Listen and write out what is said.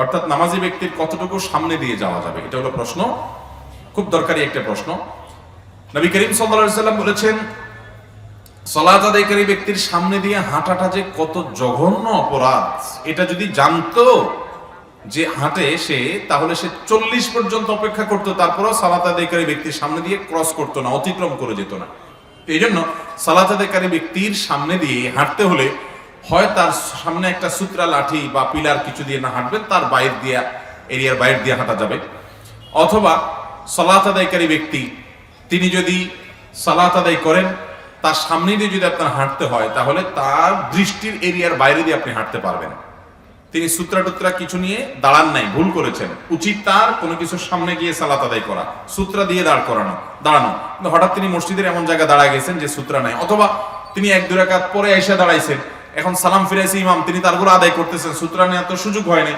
অর্থাৎ নামাজি ব্যক্তির কতটুকু সামনে দিয়ে যাওয়া যাবে, এটা হলো প্রশ্ন, খুব দরকারি একটা প্রশ্ন। নবী করিম সাল্লাল্লাহু আলাইহি সাল্লাম বলেছেন, সালাত আদায়কারী ব্যক্তির সামনে দিয়ে হাঁটাটা যে কত জঘন্য অপরাধ, এটা যদি জানতো যে হাঁটে সে, তাহলে সে 40 পর্যন্ত অপেক্ষা করতো, তারপরেও সালাত আদায়কারী ব্যক্তির সামনে দিয়ে ক্রস করতো না, অতিক্রম করে যেত না। এই জন্য সালাত আদায়কারী ব্যক্তির সামনে দিয়ে হাঁটতে হলে হয় তার সামনে একটা সূত্রা লাঠি বা পিলার কিছু দিয়ে না হাঁটবেন, তার বাইরে দিয়ে, এরিয়ার বাইরে দিয়ে হাঁটা যাবে। অথবা সালাত আদায়কারী ব্যক্তি তিনি যদি সালাত আদায় করেন, তার সামনে দিয়ে যদি আপনার হাঁটতে হয়, তাহলে তার দৃষ্টির এরিয়ার বাইরে দিয়ে আপনি হাঁটতে পারবেন। তিনি সূত্রা টুত্রা কিছু নিয়ে দাঁড়ান নাই, ভুল করেছেন। উচিত তার কোনো কিছুর সামনে গিয়ে সালাত আদায় করা, সূত্রা দিয়ে দাঁড়ানো। কিন্তু হঠাৎ তিনি মসজিদের এমন জায়গায় দাঁড়ায় গেছেন যে সূত্রা নাই, অথবা তিনি 1-2 রাকাত পরে এসে দাঁড়াইছেন, এখন সালাম ফিরাইছে ইমাম, তিনি তারপর আদায় করতেছেন, সূত্রা নেওয়ার তো সুযোগ হয়নি।